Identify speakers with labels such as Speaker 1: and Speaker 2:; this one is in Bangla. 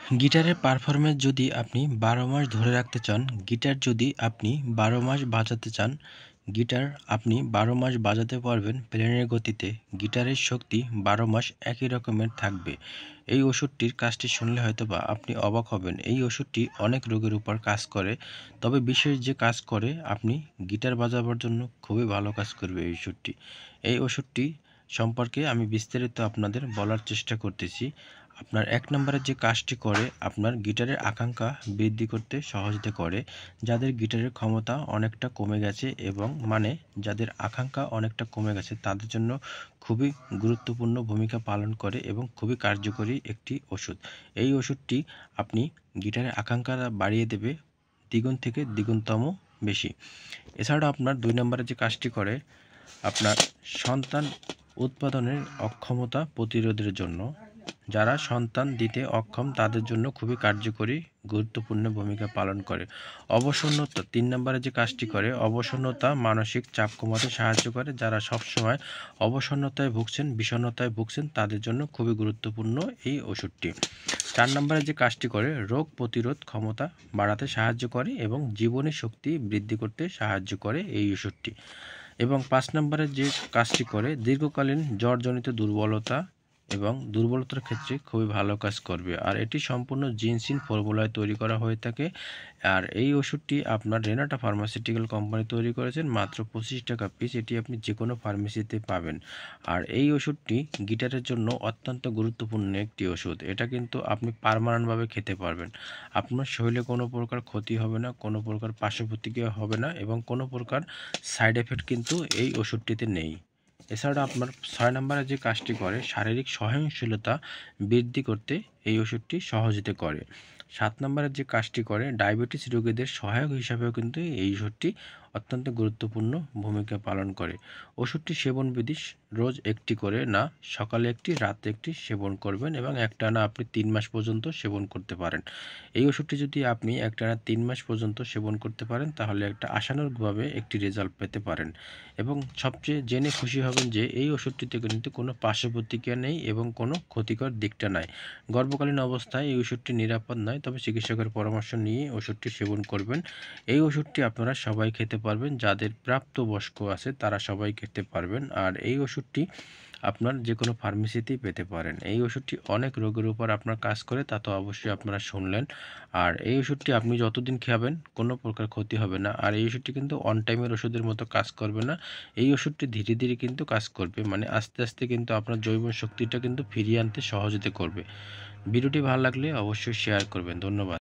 Speaker 1: গিটারের পারফরম্যান্স যদি আপনি 12 মাস ধরে রাখতে চান, গিটার যদি আপনি 12 মাস বাজাতে চান, গিটার আপনি 12 মাস বাজাতে পারবেন প্লেনের গতিতে। গিটারের শক্তি 12 মাস একই রকমের থাকবে। এই ওষুধটির কাজটি শুনলে হয়তোবা আপনি অবাক হবেন। এই ওষুধটি অনেক রোগের উপর কাজ করে, তবে বিশেষ যে কাজ করে আপনি গিটার বাজাবার জন্য খুবই ভালো কাজ করবে এই ওষুধটি। এই ওষুধটি সম্পর্কে আমি বিস্তারিত আপনাদের বলার চেষ্টা করতেছি। আপনার 1 নম্বরে যে কাজটি করে আপনার গিটারের আকাঙ্ক্ষা বৃদ্ধি করতে সহযোগিতা করে। যাদের গিটারের ক্ষমতা অনেকটা কমে গেছে এবং যাদের আকাঙ্ক্ষা অনেকটা কমে গেছে তাদের জন্য খুবই গুরুত্বপূর্ণ ভূমিকা পালন করে এবং খুবই কার্যকরী একটি ওষুধ। এই ওষুধটি আপনি গিটারের আকাঙ্ক্ষা বাড়িয়ে দেবে দ্বিগুণ থেকে দ্বিগুণতম বেশি। এছাড়াও আপনার 2 নম্বরে যে কাজটি করে আপনার সন্তান উৎপাদনের অক্ষমতা প্রতিরোধের জন্য। যারা সন্তান দিতে অক্ষম তাদের জন্য খুবই কার্যকরী গুরুত্বপূর্ণ ভূমিকা পালন করে। অবসন্নতা 3 নম্বরে যে কাজটি করে অবসন্নতা মানসিক চাপ কমাতে সাহায্য করে। যারা সবসময় অবসন্নতায় ভুগছেন, বিষণ্ণতায় ভুগছেন তাদের জন্য খুবই গুরুত্বপূর্ণ এই ওষুধটি। 4 নম্বরে যে কাজটি করে রোগ প্রতিরোধ ক্ষমতা বাড়াতে সাহায্য করে এবং জীবনী শক্তি বৃদ্ধি করতে সাহায্য করে এই ওষুধটি। এবং 5 নম্বরে যে কাজটি করে দীর্ঘকালীন জ্বরজনিত দুর্বলতার ক্ষেত্রে খুবই ভালো কাজ করবে। আর এটি সম্পূর্ণ জিনসিন ফর্মুলায় তৈরি করা হয়ে থাকে। আর এই ওষুধটি আপনার রেনাটা ফার্মাসিউটিক্যাল কোম্পানি তৈরি করেছেন মাত্র 25 টাকা পিস। এটি আপনি যে কোনো ফার্মেসিতে পাবেন। আর এই ওষুধটি গিটারের জন্য অত্যন্ত গুরুত্বপূর্ণ একটি ওষুধ। এটা কিন্তু আপনি পার্মানেন্টভাবে খেতে পারবেন। আপনার শরীরে কোনো প্রকার ক্ষতি হবে না, কোনো প্রকার পার্শ্ব প্রতিক্রিয়া হবে না এবং কোনো প্রকার সাইড এফেক্ট কিন্তু এই ওষুধটিতে নেই। এছাড়া আপনার 6 নম্বরে যে কাজটি করে শারীরিক সহনশীলতা বৃদ্ধি করতে এই ওষুধটি সহযোগিতা করে। 7 নম্বরের যে কাজটি করে ডায়াবেটিস রোগীদের সহায়ক হিসাবেও কিন্তু এই ওষুধটি অত্যন্ত গুরুত্বপূর্ণ ভূমিকা পালন করে। ওষুধটি সেবনবিধি রোজ একটি করে না, সকালে একটি রাতে একটি সেবন করবেন এবং একটানা আপনি 3 মাস পর্যন্ত সেবন করতে পারেন। এই ওষুধটি যদি আপনি একটানা 3 মাস পর্যন্ত সেবন করতে পারেন তাহলে একটা আশানুরূপভাবে একটি রেজাল্ট পেতে পারেন। এবং সবচেয়ে জেনে খুশি হবেন যে এই ওষুধটিতে কিন্তু কোনো পার্শ্ব প্রতিক্রিয়া নেই এবং কোনো ক্ষতিকর দিকটা নাই। গর্ভকালীন অবস্থায় এই ওষুধটি নিরাপদ নয়, তবে চিকিৎসকের পরামর্শ নিয়ে ওষুধটি সেবন করবেন। এই ওষুধটি আপনারা সবাই খেতে পারবেন, যাদের প্রাপ্তবয়স্ক আছে তারা সবাই খেতে পারবেন। আর এই ওষুধটি আপনার যে কোনো ফার্মেসিতেই পেতে পারেন। এই ওষুধটি অনেক রোগের উপর আপনার কাজ করে তা তো অবশ্যই আপনারা শুনলেন। আর এই ওষুধটি আপনি যতদিন খাবেন কোনো প্রকার ক্ষতি হবে না। আর এই ওষুধটি কিন্তু অন টাইমের ওষুধের মতো কাজ করবে না। এই ওষুধটি ধীরে ধীরে কিন্তু কাজ করবে, আস্তে আস্তে কিন্তু আপনার জৈব শক্তিটা কিন্তু ফিরিয়ে আনতে সহযোগিতা করবে। ভিডিওটি ভালো লাগলে অবশ্যই শেয়ার করবেন। ধন্যবাদ।